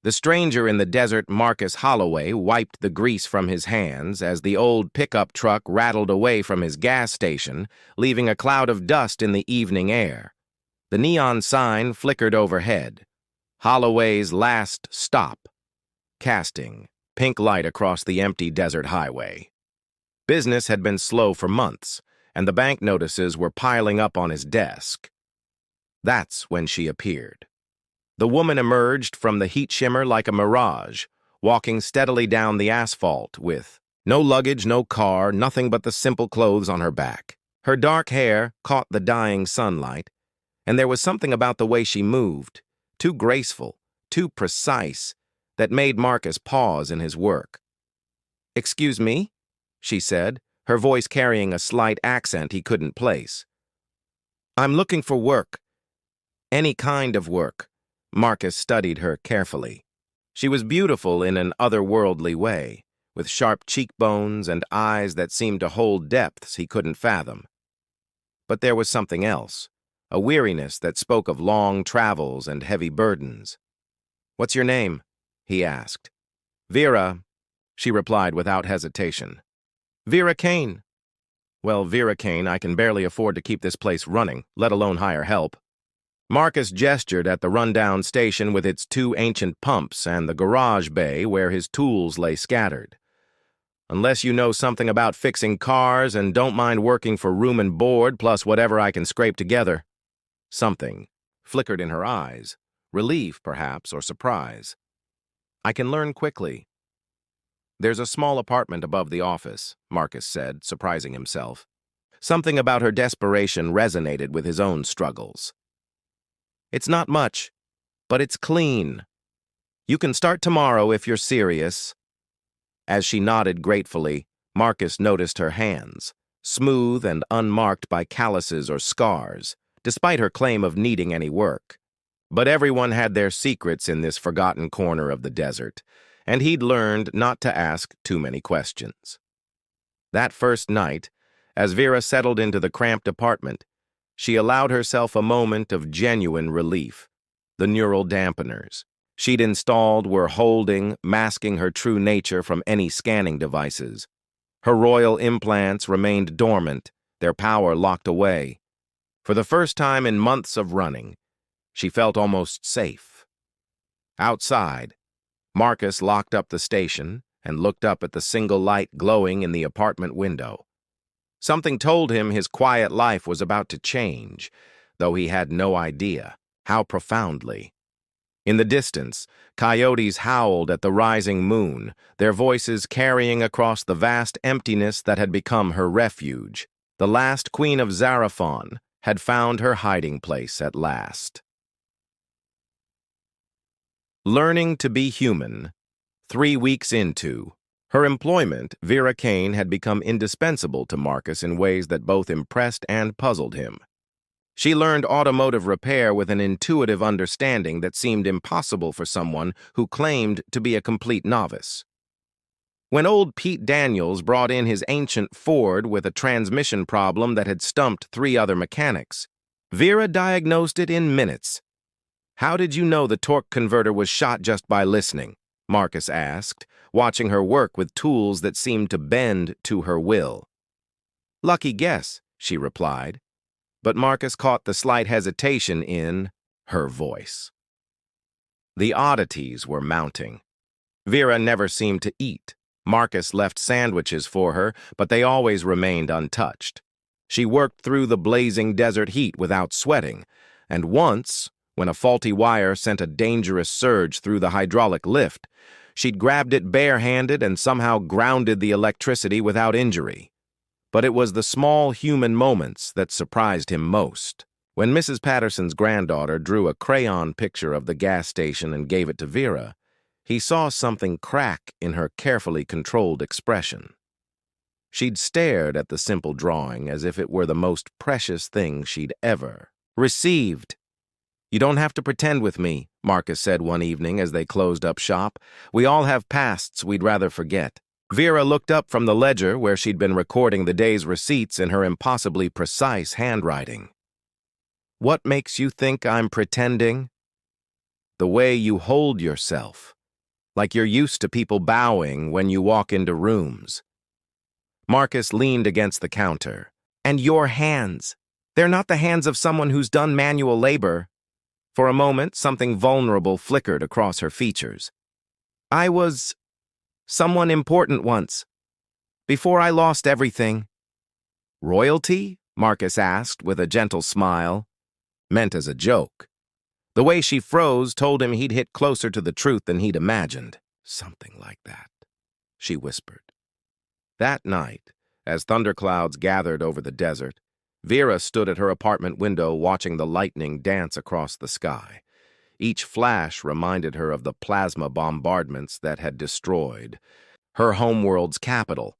The stranger in the desert, Marcus Holloway, wiped the grease from his hands as the old pickup truck rattled away from his gas station, leaving a cloud of dust in the evening air. The neon sign flickered overhead. Holloway's last stop, casting pink light across the empty desert highway. Business had been slow for months, and the bank notices were piling up on his desk. That's when she appeared. The woman emerged from the heat shimmer like a mirage, walking steadily down the asphalt with no luggage, no car, nothing but the simple clothes on her back. Her dark hair caught the dying sunlight, and there was something about the way she moved, too graceful, too precise, that made Marcus pause in his work. "Excuse me?" she said, her voice carrying a slight accent he couldn't place. "I'm looking for work. Any kind of work." Marcus studied her carefully. She was beautiful in an otherworldly way, with sharp cheekbones and eyes that seemed to hold depths he couldn't fathom. But there was something else, a weariness that spoke of long travels and heavy burdens. "What's your name?" he asked. "Vera," she replied without hesitation. "Vera Kane." "Well, Vera Kane, I can barely afford to keep this place running, let alone hire help." Marcus gestured at the rundown station with its 2 ancient pumps and the garage bay where his tools lay scattered. "Unless you know something about fixing cars and don't mind working for room and board plus whatever I can scrape together." Something flickered in her eyes, relief perhaps or surprise. "I can learn quickly." "There's a small apartment above the office," Marcus said, surprising himself. Something about her desperation resonated with his own struggles. "It's not much, but it's clean. You can start tomorrow if you're serious." As she nodded gratefully, Marcus noticed her hands, smooth and unmarked by calluses or scars, despite her claim of needing any work. But everyone had their secrets in this forgotten corner of the desert, and he'd learned not to ask too many questions. That first night, as Vera settled into the cramped apartment, she allowed herself a moment of genuine relief. The neural dampeners she'd installed were holding, masking her true nature from any scanning devices. Her royal implants remained dormant, their power locked away. For the first time in months of running, she felt almost safe. Outside, Marcus locked up the station and looked up at the single light glowing in the apartment window. Something told him his quiet life was about to change, though he had no idea how profoundly. In the distance, coyotes howled at the rising moon, their voices carrying across the vast emptiness that had become her refuge. The last queen of Zarathon had found her hiding place at last. Learning to be human. 3 weeks into her employment, Vera Kane had become indispensable to Marcus in ways that both impressed and puzzled him. She learned automotive repair with an intuitive understanding that seemed impossible for someone who claimed to be a complete novice. When old Pete Daniels brought in his ancient Ford with a transmission problem that had stumped 3 other mechanics, Vera diagnosed it in minutes. "How did you know the torque converter was shot just by listening?" Marcus asked, watching her work with tools that seemed to bend to her will. "Lucky guess," she replied, but Marcus caught the slight hesitation in her voice. The oddities were mounting. Vera never seemed to eat. Marcus left sandwiches for her, but they always remained untouched. She worked through the blazing desert heat without sweating, and once, when a faulty wire sent a dangerous surge through the hydraulic lift, she'd grabbed it barehanded and somehow grounded the electricity without injury. But it was the small human moments that surprised him most. When Mrs. Patterson's granddaughter drew a crayon picture of the gas station and gave it to Vera, he saw something crack in her carefully controlled expression. She'd stared at the simple drawing as if it were the most precious thing she'd ever received. "You don't have to pretend with me," Marcus said one evening as they closed up shop. "We all have pasts we'd rather forget." Vera looked up from the ledger where she'd been recording the day's receipts in her impossibly precise handwriting. "What makes you think I'm pretending?" the way you hold yourself, like you're used to people bowing when you walk into rooms. Marcus leaned against the counter. And your hands. They're not the hands of someone who's done manual labor. For a moment, something vulnerable flickered across her features. I was someone important once, before I lost everything. Royalty? Marcus asked with a gentle smile, meant as a joke. The way she froze told him he'd hit closer to the truth than he'd imagined. Something like that, she whispered. That night, as thunderclouds gathered over the desert, Vera stood at her apartment window watching the lightning dance across the sky. Each flash reminded her of the plasma bombardments that had destroyed her homeworld's capital.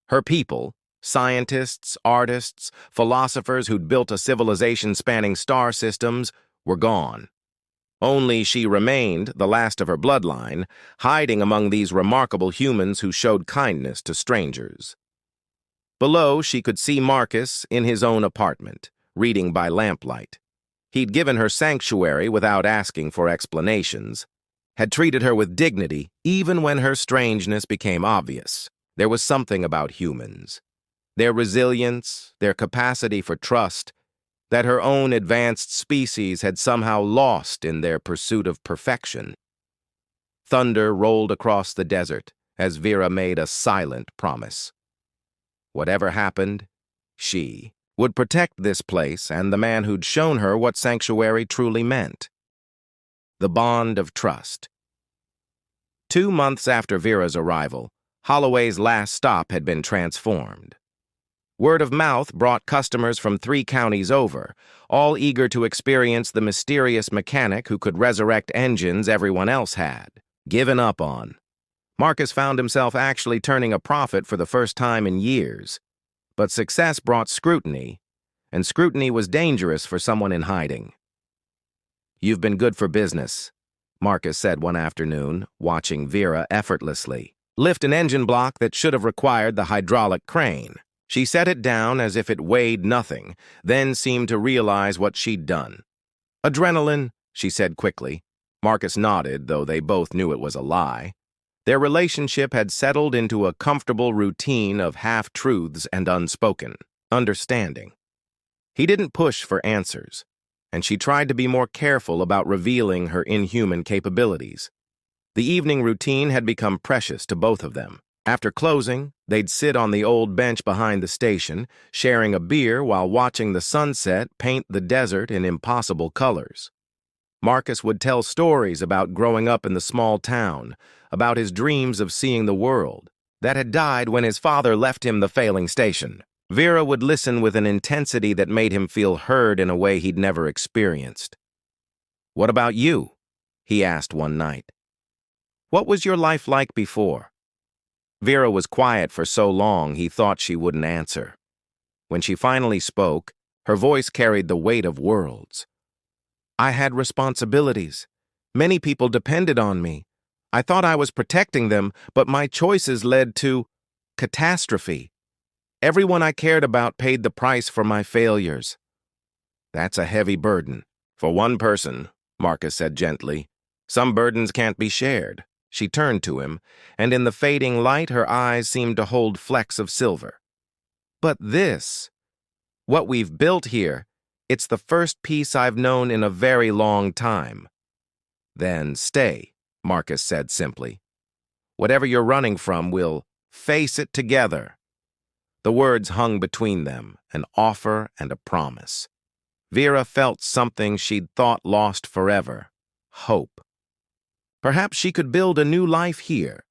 Her people, scientists, artists, philosophers who'd built a civilization spanning star systems, were gone. Only she remained, the last of her bloodline, hiding among these remarkable humans who showed kindness to strangers. Below, she could see Marcus in his own apartment, reading by lamplight. He'd given her sanctuary without asking for explanations, had treated her with dignity even when her strangeness became obvious. There was something about humans, their resilience, their capacity for trust, that her own advanced species had somehow lost in their pursuit of perfection. Thunder rolled across the desert as Vera made a silent promise. Whatever happened, she would protect this place and the man who'd shown her what sanctuary truly meant. The bond of trust. 2 months after Vera's arrival, Holloway's last stop had been transformed. Word of mouth brought customers from 3 counties over, all eager to experience the mysterious mechanic who could resurrect engines everyone else had given up on. Marcus found himself actually turning a profit for the first time in years. But success brought scrutiny, and scrutiny was dangerous for someone in hiding. "You've been good for business," Marcus said one afternoon, watching Vera effortlessly lift an engine block that should have required the hydraulic crane. She set it down as if it weighed nothing, then seemed to realize what she'd done. "Adrenaline," she said quickly. Marcus nodded, though they both knew it was a lie. Their relationship had settled into a comfortable routine of half-truths and unspoken understanding. He didn't push for answers, and she tried to be more careful about revealing her inhuman capabilities. The evening routine had become precious to both of them. After closing, they'd sit on the old bench behind the station, sharing a beer while watching the sunset paint the desert in impossible colors. Marcus would tell stories about growing up in the small town, about his dreams of seeing the world, that had died when his father left him the failing station. Vera would listen with an intensity that made him feel heard in a way he'd never experienced. "What about you?" he asked one night. "What was your life like before?" Vera was quiet for so long he thought she wouldn't answer. When she finally spoke, her voice carried the weight of worlds. "I had responsibilities. Many people depended on me. I thought I was protecting them, but my choices led to catastrophe. Everyone I cared about paid the price for my failures." "That's a heavy burden." "For one person," Marcus said gently. "Some burdens can't be shared." She turned to him, and in the fading light her eyes seemed to hold flecks of silver. "But this, what we've built here, it's the first peace I've known in a very long time." "Then stay," Marcus said simply. "Whatever you're running from, we'll face it together." The words hung between them, an offer and a promise. Vera felt something she'd thought lost forever: hope. Perhaps she could build a new life here,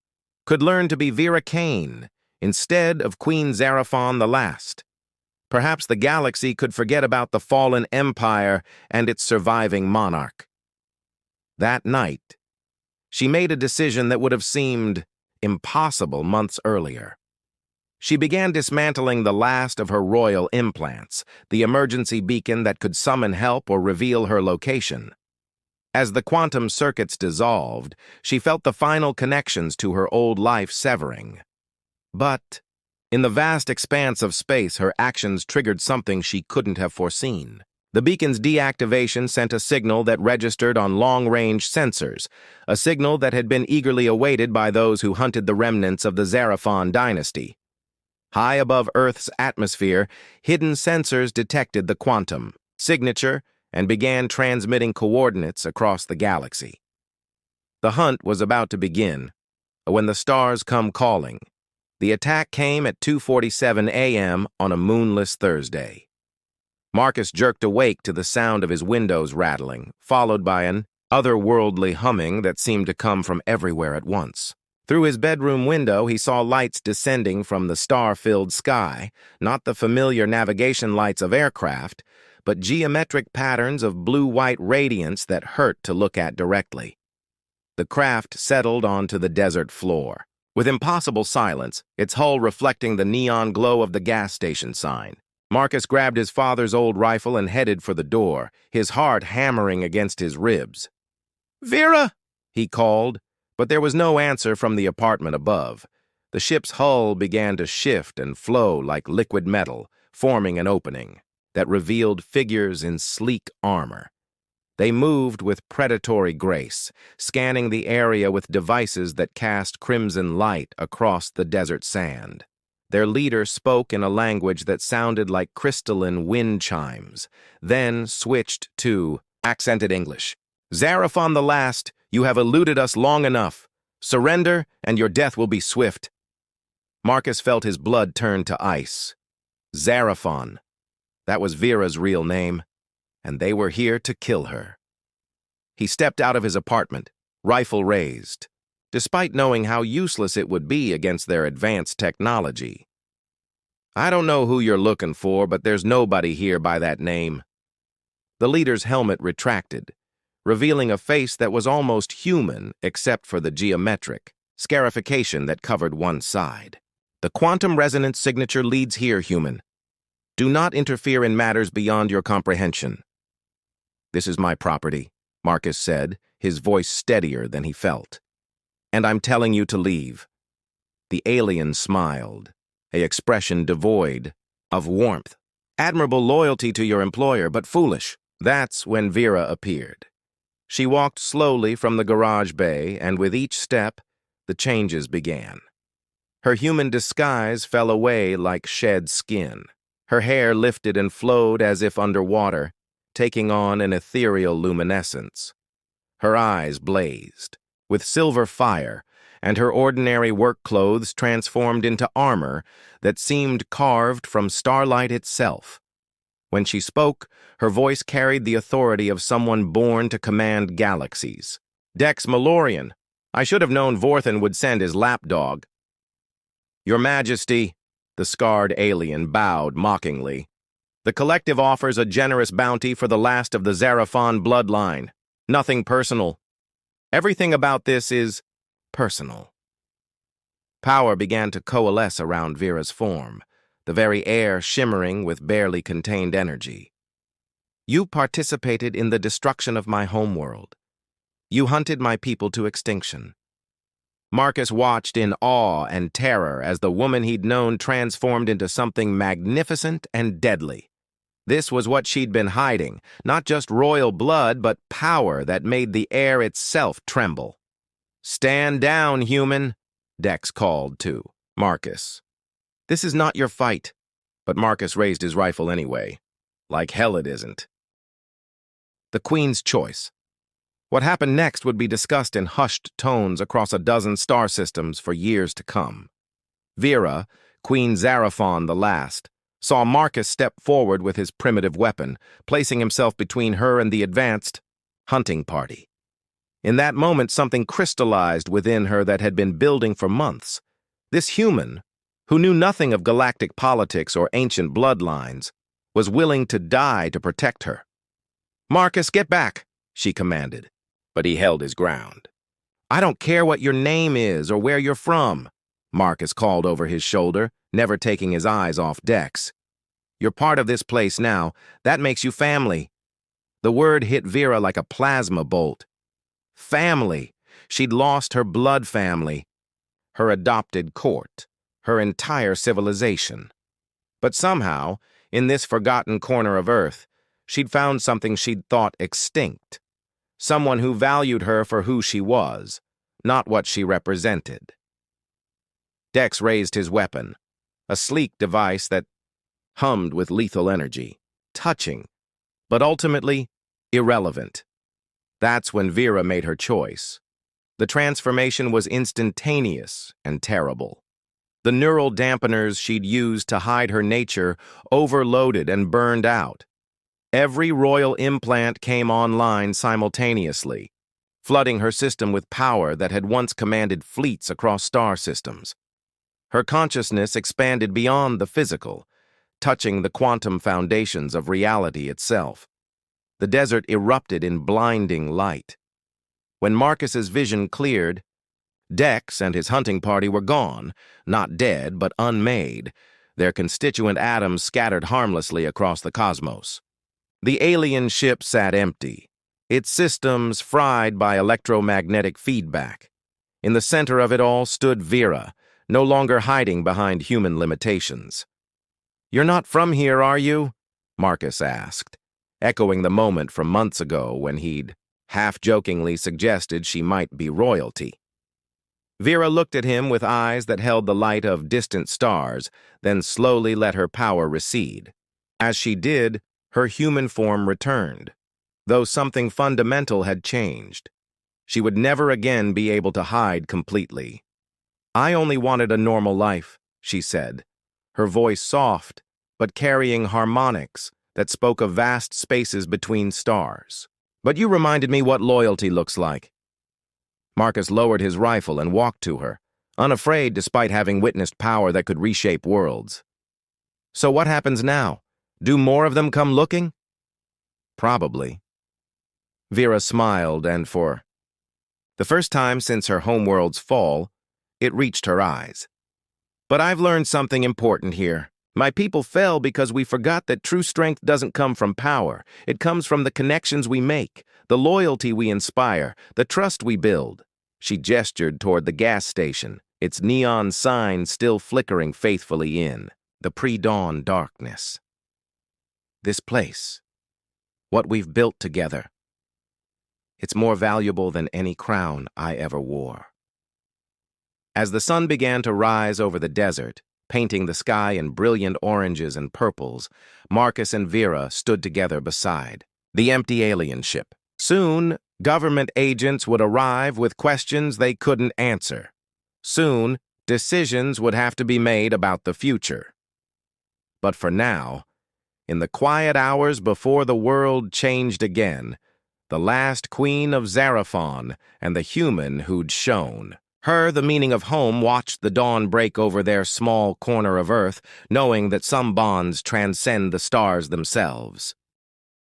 could learn to be Vera Kane instead of Queen Xeraphon the Last. Perhaps the galaxy could forget about the fallen empire and its surviving monarch. That night, she made a decision that would have seemed impossible months earlier. She began dismantling the last of her royal implants, the emergency beacon that could summon help or reveal her location. As the quantum circuits dissolved, she felt the final connections to her old life severing. But in the vast expanse of space, her actions triggered something she couldn't have foreseen. The beacon's deactivation sent a signal that registered on long-range sensors, a signal that had been eagerly awaited by those who hunted the remnants of the Xeraphon dynasty. High above Earth's atmosphere, hidden sensors detected the quantum signature and began transmitting coordinates across the galaxy. The hunt was about to begin, when the stars come calling. The attack came at 2:47 a.m. on a moonless Thursday. Marcus jerked awake to the sound of his windows rattling, followed by an otherworldly humming that seemed to come from everywhere at once. Through his bedroom window, he saw lights descending from the star-filled sky, not the familiar navigation lights of aircraft, but geometric patterns of blue-white radiance that hurt to look at directly. The craft settled onto the desert floor, with impossible silence, its hull reflecting the neon glow of the gas station sign. Marcus grabbed his father's old rifle and headed for the door, his heart hammering against his ribs. "Vera!" he called, but there was no answer from the apartment above. The ship's hull began to shift and flow like liquid metal, forming an opening that revealed figures in sleek armor. They moved with predatory grace, scanning the area with devices that cast crimson light across the desert sand. Their leader spoke in a language that sounded like crystalline wind chimes, then switched to accented English. "Xeraphon the Last, you have eluded us long enough. Surrender, and your death will be swift." Marcus felt his blood turn to ice. Xeraphon. That was Vera's real name, and they were here to kill her. He stepped out of his apartment, rifle raised, despite knowing how useless it would be against their advanced technology. "I don't know who you're looking for, but there's nobody here by that name." The leader's helmet retracted, revealing a face that was almost human except for the geometric scarification that covered one side. "The quantum resonance signature leads here, human. Do not interfere in matters beyond your comprehension." "This is my property," Marcus said, his voice steadier than he felt. "And I'm telling you to leave." The alien smiled, an expression devoid of warmth. "Admirable loyalty to your employer, but foolish." That's when Vera appeared. She walked slowly from the garage bay, and with each step, the changes began. Her human disguise fell away like shed skin. Her hair lifted and flowed as if underwater, taking on an ethereal luminescence. Her eyes blazed with silver fire, and her ordinary work clothes transformed into armor that seemed carved from starlight itself. When she spoke, her voice carried the authority of someone born to command galaxies. "Dex Malorian, I should have known Vorthan would send his lapdog." "Your Majesty," the scarred alien bowed mockingly. "The collective offers a generous bounty for the last of the Xeraphon bloodline. Nothing personal. Everything about this is personal." Power began to coalesce around Vera's form, the very air shimmering with barely contained energy. "You participated in the destruction of my homeworld. You hunted my people to extinction." Marcus watched in awe and terror as the woman he'd known transformed into something magnificent and deadly. This was what she'd been hiding, not just royal blood, but power that made the air itself tremble. "Stand down, human," Dex called to Marcus. "This is not your fight." But Marcus raised his rifle anyway. Like hell it isn't. The Queen's choice. What happened next would be discussed in hushed tones across a dozen star systems for years to come. Vera, Queen Xeraphon the Last, saw Marcus step forward with his primitive weapon, placing himself between her and the advanced hunting party. In that moment, something crystallized within her that had been building for months. This human, who knew nothing of galactic politics or ancient bloodlines, was willing to die to protect her. "Marcus, get back," she commanded, but he held his ground. "I don't care what your name is or where you're from," Marcus called over his shoulder, never taking his eyes off Dex. "You're part of this place now. That makes you family." The word hit Vera like a plasma bolt. Family. She'd lost her blood family, her adopted court, her entire civilization. But somehow, in this forgotten corner of Earth, She'd found something she'd thought extinct. Someone who valued her for who she was, not what she represented. Dex raised his weapon, a sleek device that hummed with lethal energy, touching, but ultimately irrelevant. That's when Vera made her choice. The transformation was instantaneous and terrible. The neural dampeners she'd used to hide her nature overloaded and burned out. Every royal implant came online simultaneously, flooding her system with power that had once commanded fleets across star systems. Her consciousness expanded beyond the physical, touching the quantum foundations of reality itself. The desert erupted in blinding light. When Marcus's vision cleared, Dex and his hunting party were gone, not dead, but unmade, their constituent atoms scattered harmlessly across the cosmos. The alien ship sat empty, its systems fried by electromagnetic feedback. In the center of it all stood Vera, no longer hiding behind human limitations. "You're not from here, are you?" Marcus asked, echoing the moment from months ago when he'd half-jokingly suggested she might be royalty. Vera looked at him with eyes that held the light of distant stars, then slowly let her power recede. As she did, her human form returned, though something fundamental had changed. She would never again be able to hide completely. "I only wanted a normal life," she said, her voice soft, but carrying harmonics that spoke of vast spaces between stars. "But you reminded me what loyalty looks like." Marcus lowered his rifle and walked to her, unafraid despite having witnessed power that could reshape worlds. "So what happens now? Do more of them come looking?" "Probably." Vera smiled, and for the first time since her homeworld's fall, it reached her eyes. "But I've learned something important here. My people fell because we forgot that true strength doesn't come from power. It comes from the connections we make, the loyalty we inspire, the trust we build." She gestured toward the gas station, its neon sign still flickering faithfully in the pre-dawn darkness. "This place, what we've built together, it's more valuable than any crown I ever wore." As the sun began to rise over the desert, painting the sky in brilliant oranges and purples, Marcus and Vera stood together beside the empty alien ship. Soon, government agents would arrive with questions they couldn't answer. Soon, decisions would have to be made about the future. But for now, in the quiet hours before the world changed again, the last queen of Zarathon and the human who'd shone. Her, the meaning of home, watched the dawn break over their small corner of Earth, knowing that some bonds transcend the stars themselves.